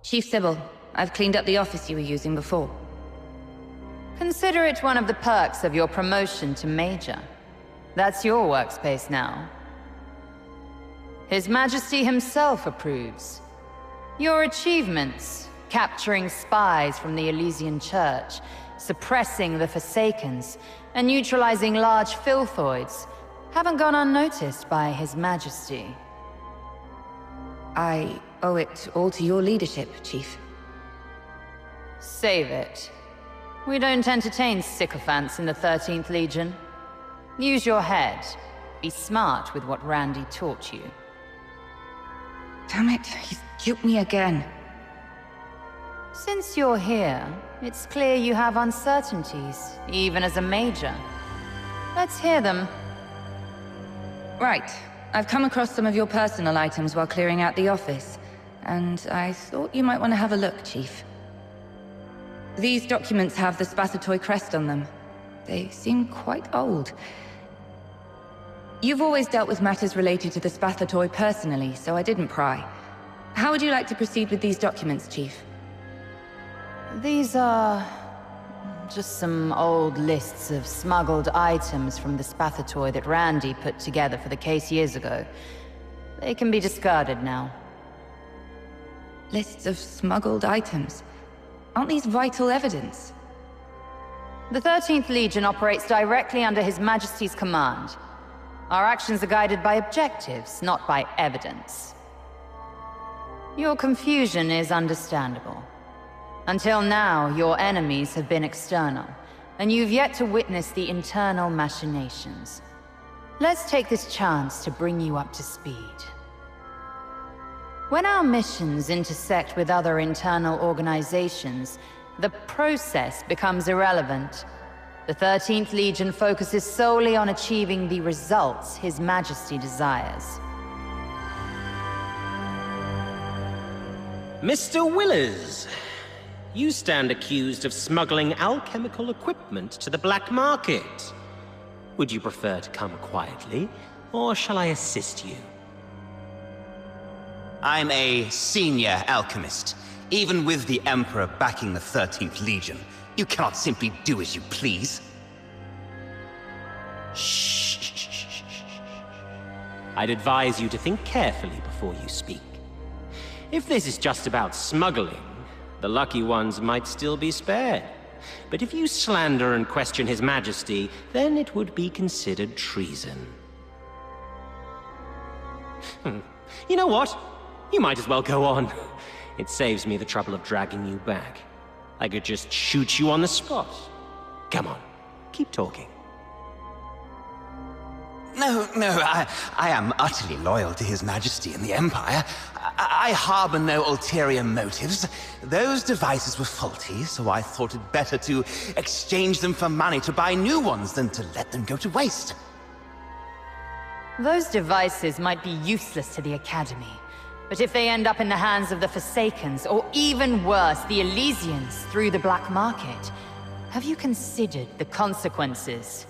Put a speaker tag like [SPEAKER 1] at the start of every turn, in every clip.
[SPEAKER 1] Chief Sibylle, I've cleaned up the office you were using before.
[SPEAKER 2] Consider it one of the perks of your promotion to Major. That's your workspace now. His Majesty himself approves. Your achievements, capturing spies from the Elysian Church, suppressing the Forsakens, and neutralizing large filthoids, haven't gone unnoticed by His Majesty.
[SPEAKER 1] I owe it all to your leadership, Chief.
[SPEAKER 2] Save it. We don't entertain sycophants in the 13th Legion. Use your head. Be smart with what Randy taught you.
[SPEAKER 1] Damn it, he's duped me again.
[SPEAKER 2] Since you're here, it's clear you have uncertainties, even as a Major. Let's hear them.
[SPEAKER 1] Right. I've come across some of your personal items while clearing out the office, and I thought you might want to have a look, Chief. These documents have the Spathatoy crest on them. They seem quite old. You've always dealt with matters related to the Spathatoy personally, so I didn't pry. How would you like to proceed with these documents, Chief?
[SPEAKER 2] These are just some old lists of smuggled items from the Spathatoy that Randy put together for the case years ago. They can be discarded now.
[SPEAKER 1] Lists of smuggled items? Aren't these vital evidence?
[SPEAKER 2] The 13th Legion operates directly under His Majesty's command. Our actions are guided by objectives, not by evidence. Your confusion is understandable. Until now, your enemies have been external, and you've yet to witness the internal machinations. Let's take this chance to bring you up to speed. When our missions intersect with other internal organizations, the process becomes irrelevant. The 13th Legion focuses solely on achieving the results His Majesty desires.
[SPEAKER 3] Mr. Willers, you stand accused of smuggling alchemical equipment to the black market. Would you prefer to come quietly, or shall I assist you?
[SPEAKER 4] I'm a senior alchemist. Even with the Emperor backing the 13th Legion, you cannot simply do as you please.
[SPEAKER 3] Shh. I'd advise you to think carefully before you speak. If this is just about smuggling, the lucky ones might still be spared. But if you slander and question His Majesty, then it would be considered treason. You know what? You might as well go on. It saves me the trouble of dragging you back. I could just shoot you on the spot. Come on, keep talking.
[SPEAKER 4] No, I am utterly loyal to His Majesty and the Empire. I harbor no ulterior motives. Those devices were faulty, so I thought it better to exchange them for money to buy new ones than to let them go to waste.
[SPEAKER 2] Those devices might be useless to the Academy, but if they end up in the hands of the Forsakens, or even worse, the Elysians through the black market, have you considered the consequences?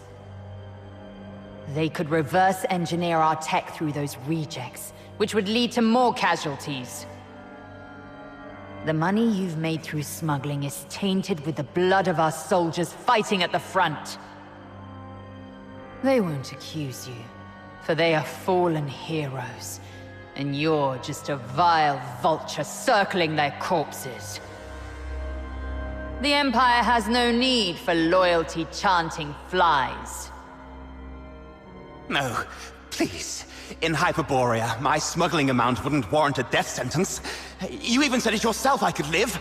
[SPEAKER 2] They could reverse engineer our tech through those rejects, which would lead to more casualties. The money you've made through smuggling is tainted with the blood of our soldiers fighting at the front. They won't accuse you, for they are fallen heroes, and you're just a vile vulture circling their corpses. The Empire has no need for loyalty-chanting flies.
[SPEAKER 4] No, please. In Hyperborea, my smuggling amount wouldn't warrant a death sentence. You even said it yourself I could live.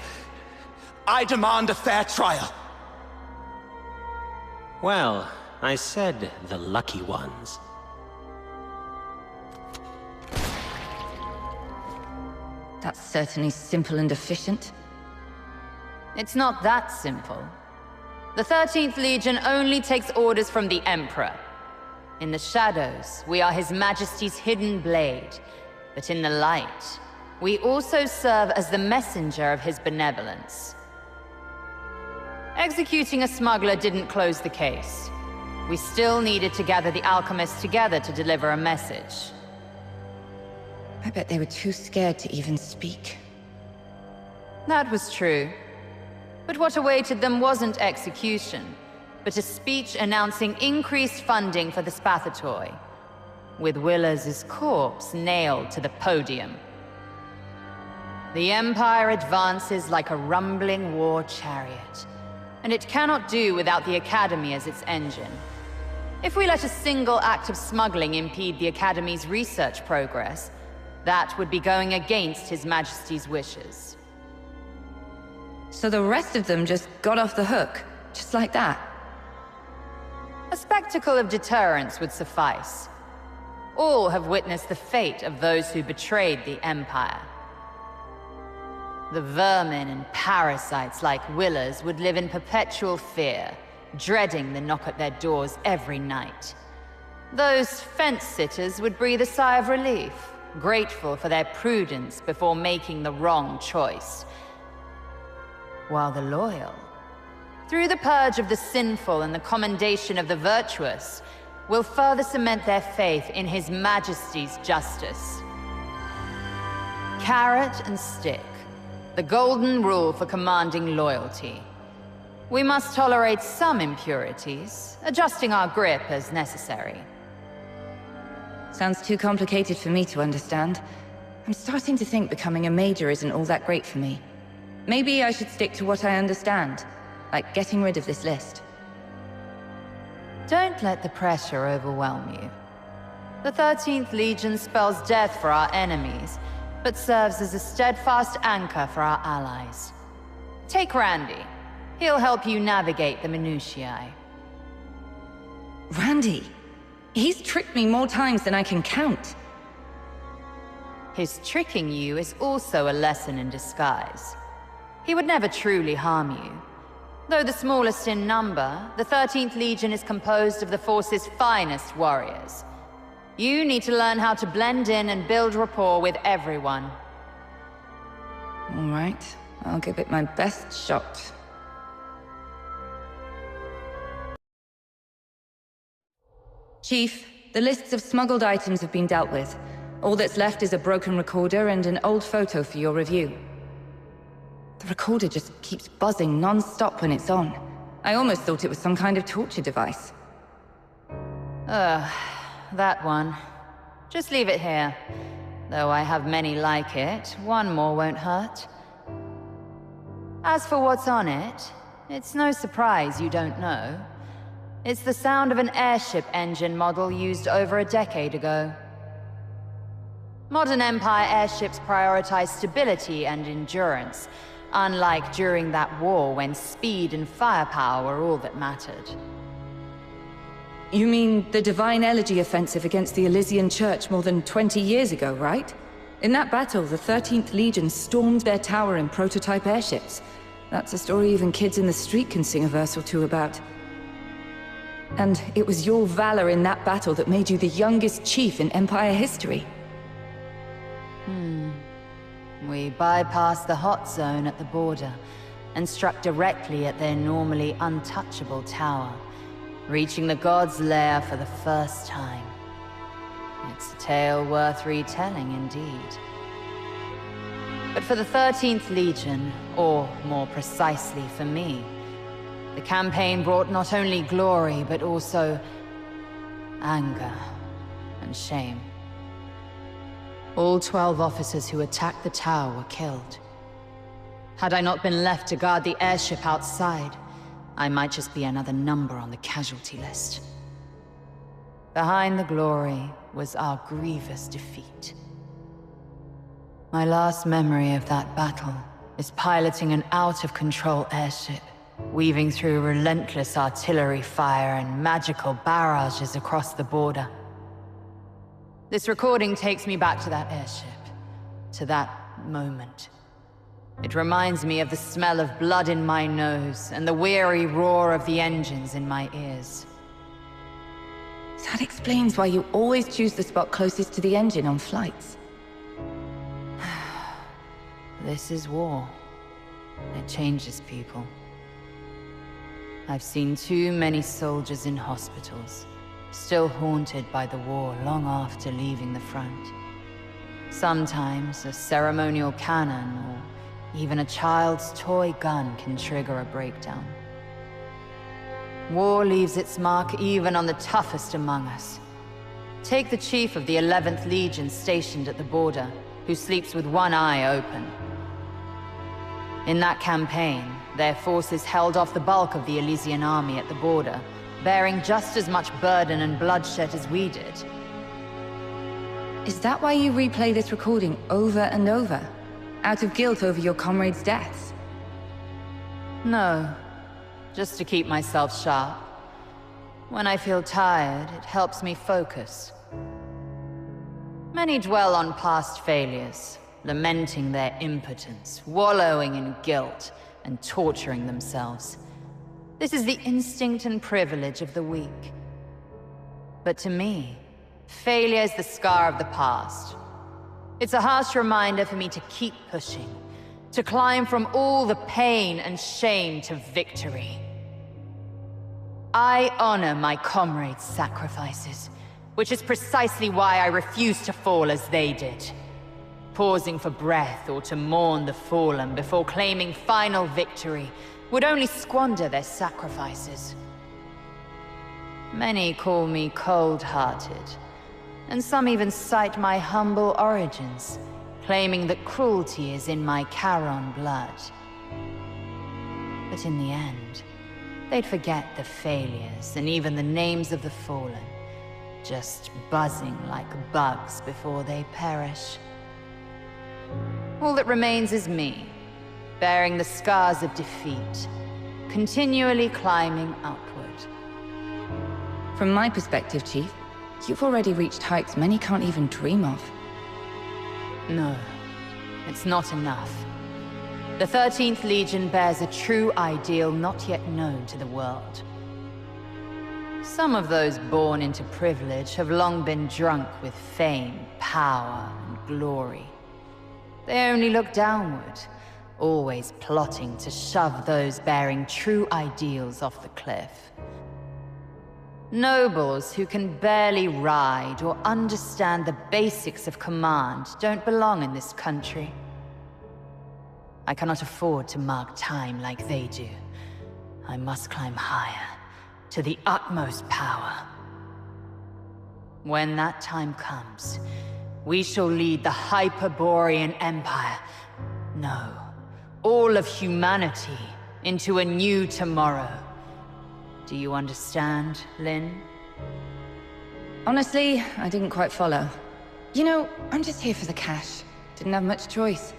[SPEAKER 4] I demand a fair trial.
[SPEAKER 3] Well, I said the lucky ones.
[SPEAKER 1] That's certainly simple and efficient.
[SPEAKER 2] It's not that simple. The 13th Legion only takes orders from the Emperor. In the shadows, we are His Majesty's hidden blade. But in the light, we also serve as the messenger of His benevolence. Executing a smuggler didn't close the case. We still needed to gather the alchemists together to deliver a message.
[SPEAKER 1] I bet they were too scared to even speak.
[SPEAKER 2] that was true. But what awaited them wasn't execution, but a speech announcing increased funding for the Spathatoi, with Willers' corpse nailed to the podium. The Empire advances like a rumbling war chariot, and it cannot do without the Academy as its engine. If we let a single act of smuggling impede the Academy's research progress, that would be going against His Majesty's wishes.
[SPEAKER 1] So the rest of them just got off the hook, just like that?
[SPEAKER 2] A spectacle of deterrence would suffice. All have witnessed the fate of those who betrayed the Empire. The vermin and parasites like Willers would live in perpetual fear, dreading the knock at their doors every night. Those fence-sitters would breathe a sigh of relief, grateful for their prudence before making the wrong choice. While the loyal, through the purge of the sinful and the commendation of the virtuous, will further cement their faith in His Majesty's justice. Carrot and stick, the golden rule for commanding loyalty. We must tolerate some impurities, adjusting our grip as necessary.
[SPEAKER 1] Sounds too complicated for me to understand. I'm starting to think becoming a major isn't all that great for me. Maybe I should stick to what I understand, like getting rid of this list.
[SPEAKER 2] Don't let the pressure overwhelm you. The 13th Legion spells death for our enemies, but serves as a steadfast anchor for our allies. Take Randy. He'll help you navigate the minutiae.
[SPEAKER 1] Randy? He's tricked me more times than I can count.
[SPEAKER 2] His tricking you is also a lesson in disguise. He would never truly harm you. Though the smallest in number, the 13th Legion is composed of the Force's finest warriors. You need to learn how to blend in and build rapport with everyone.
[SPEAKER 1] All right, I'll give it my best shot. Chief, the lists of smuggled items have been dealt with. All that's left is a broken recorder and an old photo for your review. The recorder just keeps buzzing non-stop when it's on. I almost thought it was some kind of torture device.
[SPEAKER 2] That one. Just leave it here. Though I have many like it, one more won't hurt. As for what's on it, it's no surprise you don't know. It's the sound of an airship engine model used over a decade ago. Modern Empire airships prioritize stability and endurance, unlike during that war when speed and firepower were all that mattered.
[SPEAKER 1] You mean the Divine Elegy offensive against the Elysian Church more than 20 years ago, right? In that battle, the 13th Legion stormed their tower in prototype airships. That's a story even kids in the street can sing a verse or two about. And it was your valor in that battle that made you the youngest chief in Empire history.
[SPEAKER 2] We bypassed the hot zone at the border and struck directly at their normally untouchable tower, reaching the God's lair for the first time. It's a tale worth retelling indeed. But for the 13th Legion, or more precisely for me, the campaign brought not only glory, but also anger and shame. All 12 officers who attacked the tower were killed. Had I not been left to guard the airship outside, I might just be another number on the casualty list. Behind the glory was our grievous defeat. My last memory of that battle is piloting an out-of-control airship, weaving through relentless artillery fire and magical barrages across the border. This recording takes me back to that airship, to that moment. It reminds me of the smell of blood in my nose and the weary roar of the engines in my ears.
[SPEAKER 1] That explains why you always choose the spot closest to the engine on flights.
[SPEAKER 2] This is war. It changes people. I've seen too many soldiers in hospitals, still haunted by the war long after leaving the front. Sometimes a ceremonial cannon or Even a child's toy gun can trigger a breakdown. War leaves its mark even on the toughest among us. Take the chief of the 11th Legion stationed at the border, who sleeps with one eye open. In that campaign, their forces held off the bulk of the Elysian army at the border, bearing just as much burden and bloodshed as we did.
[SPEAKER 1] Is that why you replay this recording over and over? Out of guilt over your comrades' deaths?
[SPEAKER 2] No, just to keep myself sharp. When I feel tired, it helps me focus. Many dwell on past failures, lamenting their impotence, wallowing in guilt, and torturing themselves. This is the instinct and privilege of the weak. But to me, failure is the scar of the past. It's a harsh reminder for me to keep pushing, to climb from all the pain and shame to victory. I honor my comrades' sacrifices, which is precisely why I refuse to fall as they did. Pausing for breath or to mourn the fallen before claiming final victory would only squander their sacrifices. Many call me cold-hearted, and some even cite my humble origins, claiming that cruelty is in my Charon blood. But in the end, they'd forget the failures and even the names of the fallen, just buzzing like bugs before they perish. All that remains is me, bearing the scars of defeat, continually climbing upward.
[SPEAKER 1] From my perspective, Chief, you've already reached heights many can't even dream of.
[SPEAKER 2] No, it's not enough. The 13th Legion bears a true ideal not yet known to the world. Some of those born into privilege have long been drunk with fame, power, and glory. They only look downward, always plotting to shove those bearing true ideals off the cliff. Nobles who can barely ride or understand the basics of command don't belong in this country. I cannot afford to mark time like they do. I must climb higher, to the utmost power. When that time comes, we shall lead the Hyperborean Empire, no, all of humanity, into a new tomorrow. Do you understand, Lynn?
[SPEAKER 1] Honestly, I didn't quite follow. You know, I'm just here for the cash. Didn't have much choice.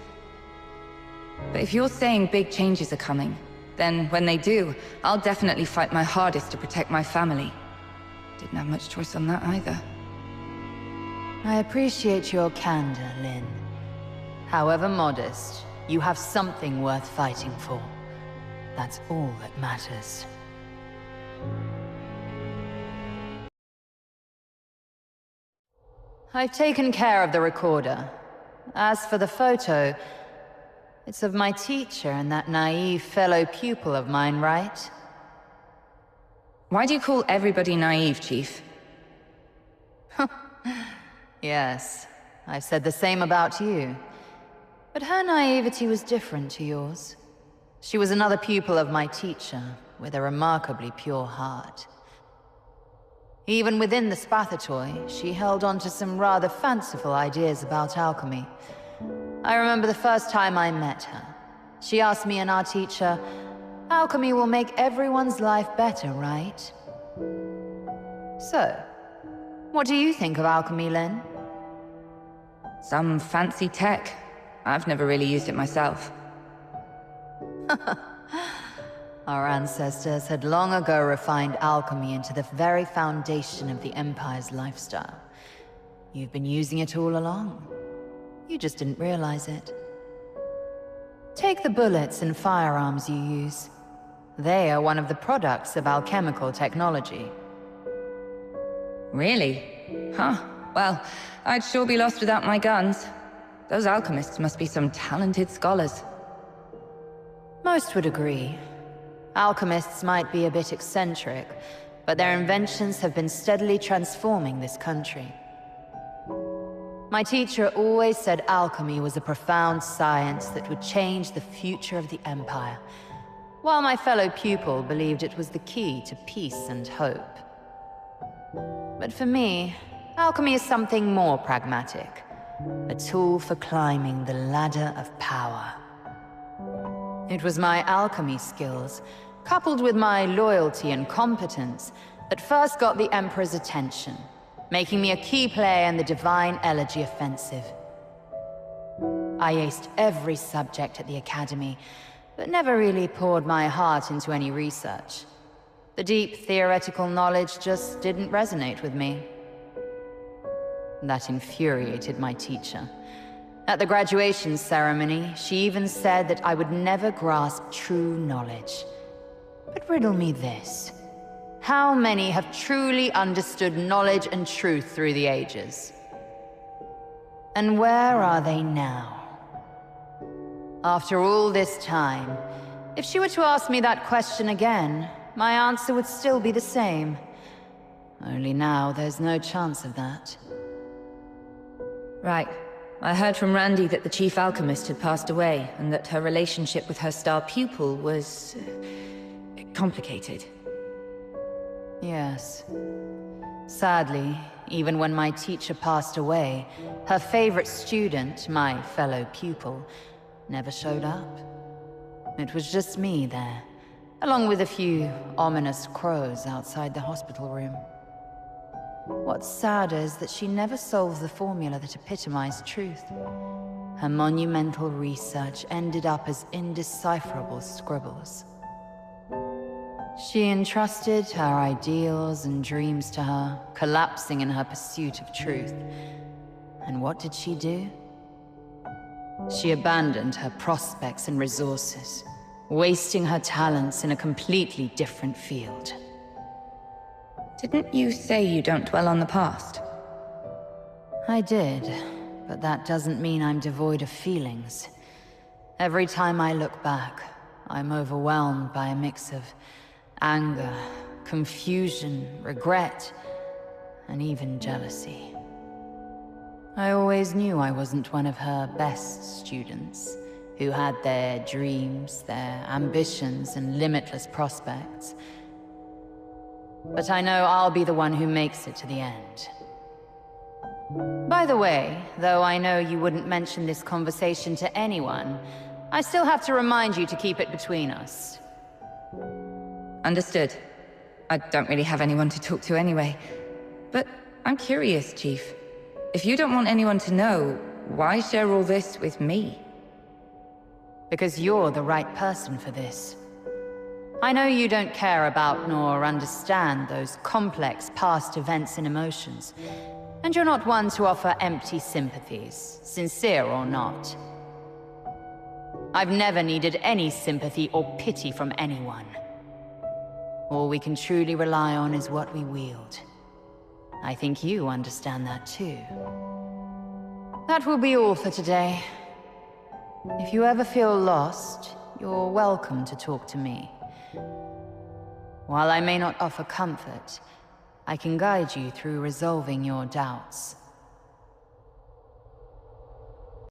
[SPEAKER 1] But if you're saying big changes are coming, then when they do, I'll definitely fight my hardest to protect my family. Didn't have much choice on that either.
[SPEAKER 2] I appreciate your candor, Lynn. However modest, you have something worth fighting for. That's all that matters. I've taken care of the recorder. As for the photo, it's of my teacher and that naive fellow pupil of mine, right?
[SPEAKER 1] Why do you call everybody naive, Chief?
[SPEAKER 2] Yes, I've said the same about you. But her naivety was different to yours. She was another pupil of my teacher, with a remarkably pure heart. Even within the Spathatoy, she held on to some rather fanciful ideas about alchemy. I remember the first time I met her. She asked me and our teacher, "Alchemy will make everyone's life better, right?" So, what do you think of alchemy, Lynn?
[SPEAKER 1] Some fancy tech. I've never really used it myself.
[SPEAKER 2] Our ancestors had long ago refined alchemy into the very foundation of the Empire's lifestyle. You've been using it all along. You just didn't realize it. Take the bullets and firearms you use. They are one of the products of alchemical technology.
[SPEAKER 1] Really? Huh. Well, I'd sure be lost without my guns. Those alchemists must be some talented scholars.
[SPEAKER 2] Most would agree. Alchemists might be a bit eccentric, but their inventions have been steadily transforming this country. My teacher always said alchemy was a profound science that would change the future of the Empire, while my fellow pupil believed it was the key to peace and hope. But for me, alchemy is something more pragmatic, a tool for climbing the ladder of power. It was my alchemy skills, coupled with my loyalty and competence, that first got the Emperor's attention, making me a key player in the Divine Elegy Offensive. I aced every subject at the Academy, but never really poured my heart into any research. The deep theoretical knowledge just didn't resonate with me. That infuriated my teacher. At the graduation ceremony, she even said that I would never grasp true knowledge. But riddle me this. How many have truly understood knowledge and truth through the ages? And where are they now? After all this time, if she were to ask me that question again, my answer would still be the same. Only now there's no chance of that.
[SPEAKER 1] Right. I heard from Randy that the chief alchemist had passed away, and that her relationship with her star pupil was complicated.
[SPEAKER 2] Yes. Sadly, even when my teacher passed away, her favorite student, my fellow pupil, never showed up. It was just me there, along with a few ominous crows outside the hospital room. What's sadder is that she never solved the formula that epitomized truth. Her monumental research ended up as indecipherable scribbles. She entrusted her ideals and dreams to her, collapsing in her pursuit of truth. And what did she do? She abandoned her prospects and resources, wasting her talents in a completely different field.
[SPEAKER 1] Didn't you say you don't dwell on the past?
[SPEAKER 2] I did, but that doesn't mean I'm devoid of feelings. Every time I look back, I'm overwhelmed by a mix of anger, confusion, regret, and even jealousy. I always knew I wasn't one of her best students, who had their dreams, their ambitions, and limitless prospects. But I know I'll be the one who makes it to the end. By the way, though I know you wouldn't mention this conversation to anyone, I still have to remind you to keep it between us.
[SPEAKER 1] Understood. I don't really have anyone to talk to anyway. But I'm curious, Chief. If you don't want anyone to know, why share all this with me?
[SPEAKER 2] Because you're the right person for this. I know you don't care about nor understand those complex past events and emotions, and you're not one to offer empty sympathies, sincere or not. I've never needed any sympathy or pity from anyone. All we can truly rely on is what we wield. I think you understand that too. That will be all for today. If you ever feel lost, you're welcome to talk to me. While I may not offer comfort, I can guide you through resolving your doubts.